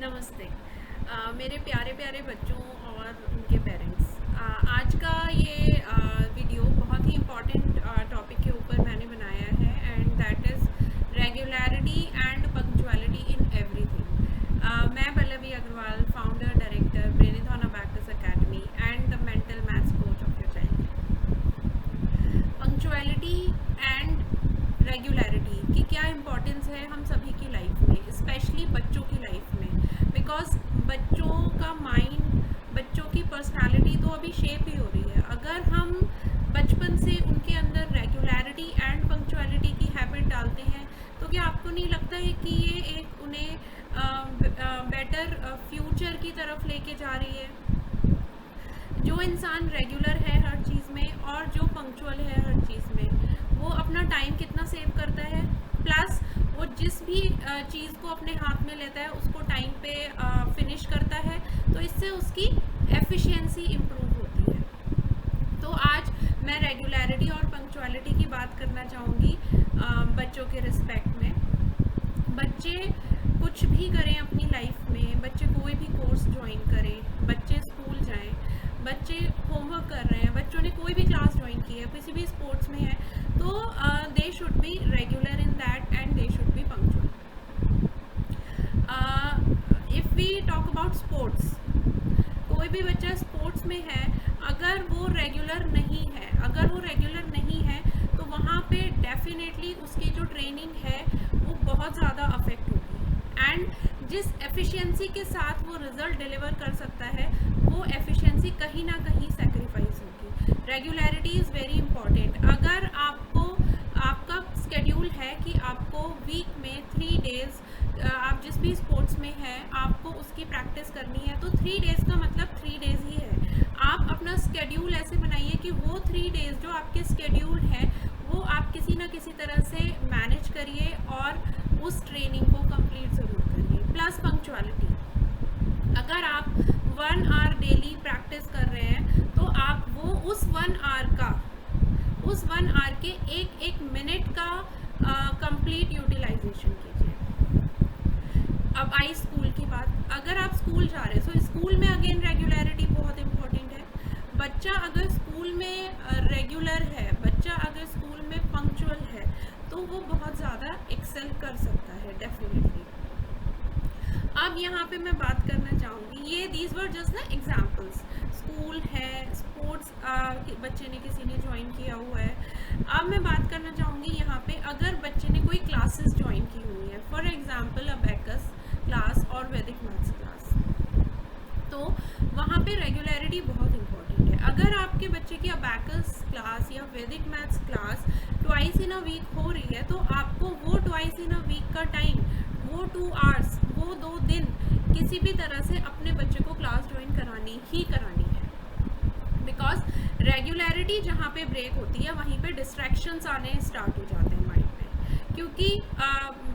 नमस्ते। मेरे प्यारे प्यारे बच्चों और उनके पेरेंट्स, आज का ये वीडियो बहुत ही इम्पॉर्टेंट टॉपिक के ऊपर मैंने बनाया है, and that is regularity and punctuality in everything. मैं Pallavi Agarwal, founder director Brainithon abacus academy and the mental maths coach of your child. Punctuality and regularity की क्या इम्पोर्टेंस है हम सभी की लाइफ में, स्पेशली बच्चों की लाइफ में, बिकॉज बच्चों का माइंड, बच्चों की पर्सनालिटी तो अभी शेप ही हो रही है। अगर हम बचपन से उनके अंदर रेगुलरिटी एंड पंक्चुअलिटी की हैबिट डालते हैं तो क्या आपको नहीं लगता है कि ये एक उन्हें बेटर फ्यूचर की तरफ लेके जा रही है? जो इंसान रेगुलर है हर चीज़ में और जो पंक्चुअल है हर चीज़ में, वो अपना टाइम कितना सेव करता है, प्लस वो जिस भी चीज़ को अपने हाथ में लेता है उसको टाइम पे फिनिश करता है, तो इससे उसकी एफिशिएंसी इम्प्रूव होती है। तो आज मैं रेगुलरिटी और पंक्चुअलिटी की बात करना चाहूँगी बच्चों के रिस्पेक्ट में। बच्चे कुछ भी करें अपनी लाइफ में, बच्चे कोई भी कोर्स ज्वाइन करें, बच्चे स्कूल जाएं, बच्चे होमवर्क कर रहे हैं, बच्चों ने कोई भी क्लास ज्वाइन की है, किसी भी स्पोर्ट्स में है, तो they should be regular in that and they should be punctual. If we talk about sports, कोई भी बच्चा स्पोर्ट्स में है, अगर वो रेगुलर नहीं है, तो वहाँ पे डेफिनेटली उसकी जो ट्रेनिंग है वो बहुत ज़्यादा अफेक्ट होगी, एंड जिस एफिशिएंसी के साथ वो रिज़ल्ट डिलीवर कर सकता है वो एफिशिएंसी कहीं ना कहीं सेक्रीफाइस होगी। Regularity is very important. अगर आपका स्केड्यूल है कि आपको वीक में 3 डेज़, आप जिस भी स्पोर्ट्स में हैं आपको उसकी प्रैक्टिस करनी है, तो 3 डेज़ का मतलब 3 डेज़ ही है। आप अपना स्केड्यूल ऐसे बनाइए कि वो 3 डेज़ जो आपके स्केड्यूल हैं वो आप किसी ना किसी तरह से मैनेज करिए और उस ट्रेनिंग को कंप्लीट ज़रूर करिए। प्लस पंक्चुअलिटी, अगर आप 1 आवर डेली प्रैक्टिस कर रहे हैं तो आप वो उस 1 आवर के एक मिनट का कंप्लीट यूटिलाइजेशन कीजिए। अब आई स्कूल की बात, अगर आप स्कूल जा रहे हैं तो स्कूल में अगेन रेगुलरिटी बहुत इम्पोर्टेंट है। बच्चा अगर स्कूल में रेगुलर है, बच्चा अगर स्कूल में पंक्चुअल है, तो वो बहुत ज़्यादा एक्सेल कर सकता है डेफिनेटली। अब यहाँ पे मैं बात करना चाहूँगी, ये दीज वर जस्ट ना एग्जाम्पल्स। स्कूल है, स्पोर्ट्स बच्चे ने किसी ने ज्वाइन किया हुआ है। अब मैं बात करना चाहूँगी यहाँ पे, अगर बच्चे ने कोई क्लासेस ज्वाइन की हुई है, फॉर एग्जांपल अबैकस क्लास और वैदिक मैथ्स क्लास, तो वहाँ पे रेगुलरिटी बहुत इम्पोर्टेंट है। अगर आपके बच्चे की अबैकस क्लास या वैदिक maths class twice in a week हो रही है, तो आपको वो ट्वाइस इन अ वीक का टाइम, वो 2 आवर्स, वो 2 दिन किसी भी तरह से अपने बच्चे को क्लास ज्वाइन करानी है, बिकॉज रेगुलरिटी जहाँ पे ब्रेक होती है वहीं पे डिस्ट्रैक्शंस आने स्टार्ट हो जाते हैं माइंड में, क्योंकि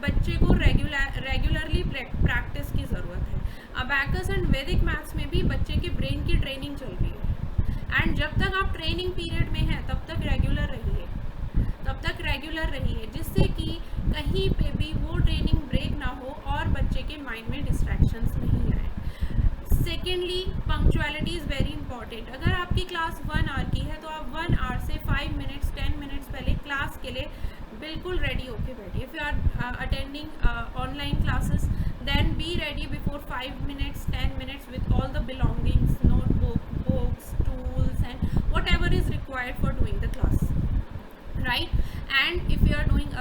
बच्चे को रेगुलरली प्रैक्टिस की ज़रूरत है। अबैकस एंड वैदिक मैथ्स में भी बच्चे के ब्रेन की ट्रेनिंग चल रही है, एंड जब तक आप ट्रेनिंग पीरियड में हैं तब तक रेगुलर रहिए, जिससे कि कहीं पे भी वो ट्रेनिंग ब्रेक ना हो और बच्चे के माइंड में डिस्ट्रैक्शंस नहीं आए। Secondly, punctuality is very important. अगर आपकी क्लास 1 आवर की है तो आप 1 आवर से 5 मिनट्स 10 मिनट्स पहले क्लास के लिए बिल्कुल रेडी होके बैठिए। If you are attending online classes, then be ready before 5 minutes 10 minutes with all the belongings, notebook, books, tools and whatever is required for doing the class, right. And if you are doing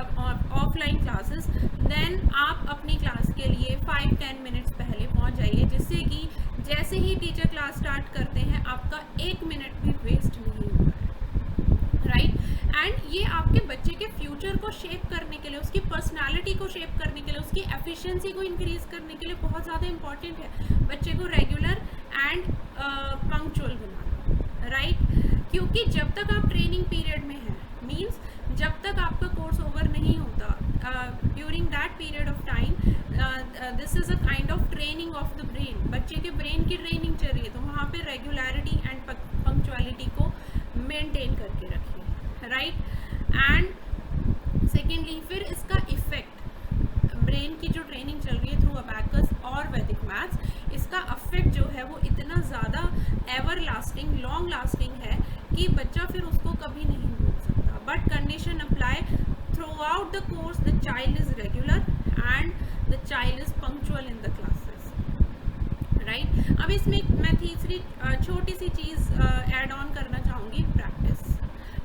offline classes, then आप अपनी class के लिए 5-10 minutes पहले पहुंच जाइए, जिससे कि जैसे ही टीचर क्लास स्टार्ट करते हैं आपका 1 मिनट भी वेस्ट नहीं होगा, राइट। एंड ये आपके बच्चे के फ्यूचर को शेप करने के लिए, उसकी पर्सनालिटी को शेप करने के लिए, उसकी एफिशिएंसी को इंक्रीज करने के लिए बहुत ज़्यादा इंपॉर्टेंट है बच्चे को regular and punctual banana, right. क्योंकि जब तक आप ट्रेनिंग पीरियड में हैं, मीन्स जब तक आपका कोर्स ओवर नहीं होता, during that period of time this is a kind of training of the brain. बच्चे के ब्रेन की ट्रेनिंग चल रही है, तो वहाँ पे रेगुलरिटी एंड पंक्चुअलिटी को मेंटेन करके रखिए, राइट। एंड सेकेंडली, फिर इसका इफ़ेक्ट, ब्रेन की जो ट्रेनिंग चल रही है थ्रू अबैकस और वैदिक maths, child is regular and the child is punctual in the classes, right? अब इसमें मैं तीसरी छोटी सी चीज़ ऐड ऑन करना चाहूँगी,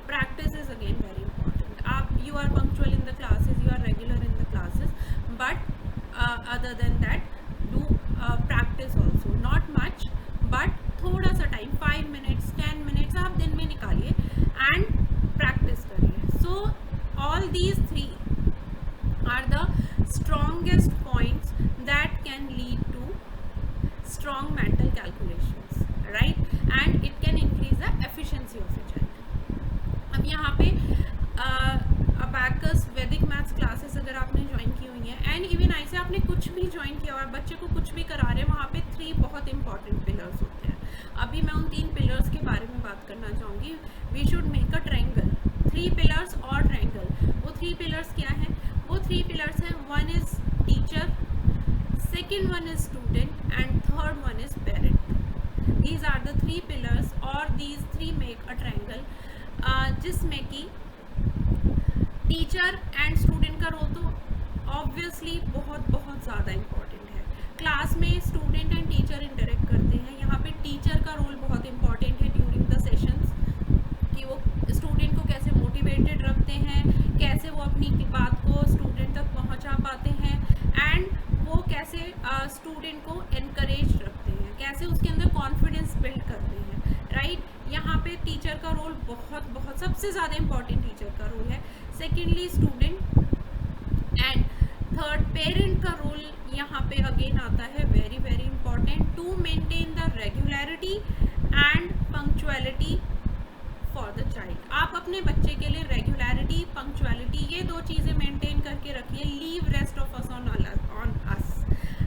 practice is again very important. आप you are punctual in the classes, you are regular in the classes, but other than that do practice also, not much but थोड़ा सा टाइम, 5 मिनट्स 10 मिनट्स आप दिन में निकालिए and practice करिए. So all these 3 are the strongest points that can lead to strong mental calculations, right? And it can increase the efficiency of a child. अब यहाँ पे अबैकस वैदिक मैथ्स क्लासेस अगर आपने ज्वाइन की हुई हैं एंड इवन ऐसे आपने कुछ भी ज्वाइन किया हुआ है, बच्चे को कुछ भी करा रहे हैं, वहाँ पे 3 बहुत इंपॉर्टेंट पिलर्स होते हैं. अभी मैं उन 3 पिलर्स के बारे में बात करना चाहूँगी. We should make a triangle, 3 pillars और ट्रायंगल. वो 3 पिलर्स क्या हैं? वो 3 पिलर्स हैं, 1 is teacher, second one is student and third one is parent. These are the 3 pillars or these 3 make a triangle, जिसमें कि टीचर एंड स्टूडेंट का role तो ऑब्वियसली बहुत बहुत ज़्यादा इम्पॉर्टेंट है. क्लास में स्टूडेंट एंड टीचर इंटरेक्ट करते हैं, यहाँ पे टीचर का रोल बहुत इम्पॉर्टेंट है ड्यूरिंग द सेशंस, कि वो स्टूडेंट को कैसे मोटिवेटेड रखते हैं, कैसे वो अपनी बात को स्टूडेंट तक पहुँचा पाते हैं एंड वो कैसे स्टूडेंट को एनकरेज रखते हैं, कैसे उसके अंदर कॉन्फिडेंस बिल्ड करते हैं, राइट? यहाँ पे टीचर का रोल बहुत बहुत सबसे ज़्यादा इम्पॉर्टेंट टीचर का रोल है. Secondly student and third parent का रोल यहाँ पे अगेन आता है very very important to maintain the regularity and punctuality for the child. आप अपने बच्चे के लिए रेगुलरिटी, पंक्चुअलिटी, ये 2 चीज़ें मेंटेन करके रखिए. Leave rest of us on us.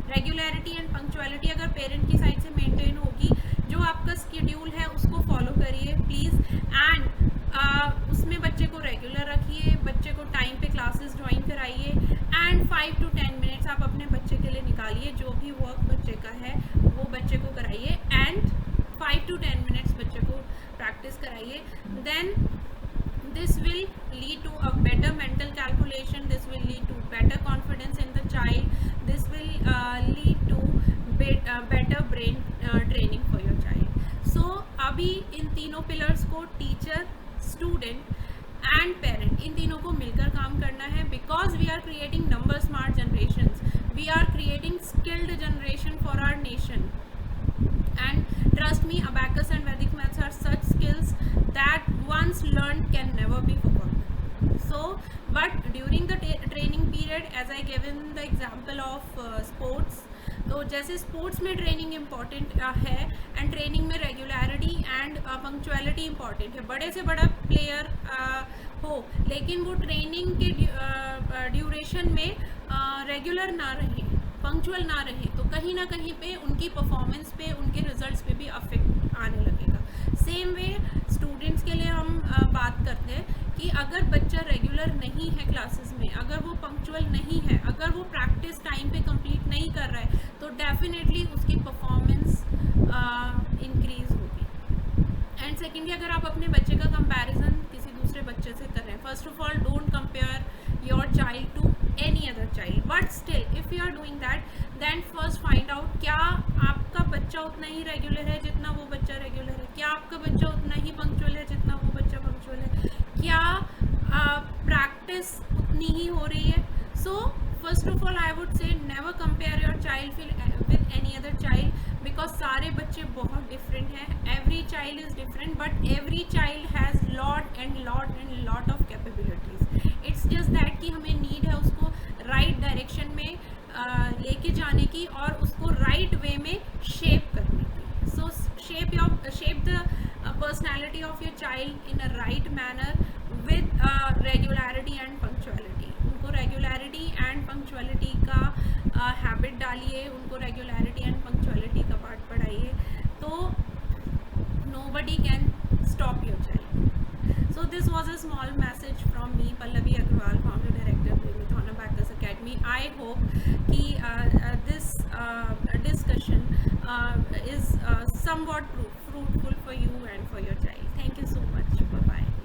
Regularity and punctuality अगर पेरेंट की साइड से मेंटेन होगी, जो आपका स्केड्यूल है उसको फॉलो करिए प्लीज़, एंड उसमें बच्चे को रेगुलर रखिए, बच्चे को टाइम पे क्लासेस ज्वाइन कराइए एंड 5 to 10 मिनट्स आप अपने बच्चे के लिए निकालिए. जो भी वर्क बच्चे का है वो बच्चे को कराइए एंड 5 to 10 मिनट्स बच्चे को प्रैक्टिस कराइए. Then this will lead to a better mental calculation, this will lead to better confidence in the child, this will lead to better brain training for your child. So अभी इन तीनों pillars को teacher, student and parent, इन तीनों को मिलकर काम करना है, because we are creating number smart generations, we are creating skilled generation for our nation. And trust me, abacus and Vedic maths are such skills that once learned can never be forgotten. So, but during the training period, as I given the example of sports, तो जैसे sports में training important है and training में regularity and punctuality important है. बड़े से बड़ा player हो लेकिन वो ट्रेनिंग के ड्यूरेशन में रेगुलर ना रहे, पंक्चुअल ना रहे, तो कहीं ना कहीं पे उनकी परफॉर्मेंस पे, उनके रिजल्ट्स पे भी अफेक्ट आने लगेगा. सेम वे स्टूडेंट्स के लिए हम बात करते हैं कि अगर बच्चा रेगुलर नहीं है क्लासेस में, अगर वो पंक्चुअल नहीं है, अगर वो प्रैक्टिस टाइम पे कंप्लीट नहीं कर रहा है, तो डेफिनेटली उसकी परफॉर्मेंस इंक्रीज होगी. एंड सेकेंडली अगर आप अपने बच्चे का कंपैरिजन किसी दूसरे बच्चे से कर रहे हैं, first of all don't compare your child to any other child, but still if you are doing that, then first find out क्या आपका बच्चा उतना ही रेगुलर है जितना वो बच्चा रेगुलर है, क्या आपका बच्चा उतना ही पंक्चुअल है जितना वो बच्चा पंक्चुअल है, क्या प्रैक्टिस उतनी ही हो रही है. So first of all I would say never compare your child with any other child, because सारे बच्चे बहुत डिफरेंट हैं. Every child is different but every child has lot and lot of capabilities. It's just that कि हमें need है उसको right direction में लेके जाने की और उसको राइट वे में शेप करने की. सो shape the personality of your child in a right manner with regularity and punctuality. उनको रेगुलरिटी एंड पंक्चुअलिटी का हैबिट डालिए, उनको रेगुलरिटी एंड पंक्चुअलिटी का पार्ट पढ़ाइए, तो nobody can stop your child. So this was a small message from me, Pallavi Agrawal, founder director of Abacus Academy. I hope कि this discussion is somewhat fruitful for you and for your child. Thank you so much. Bye bye.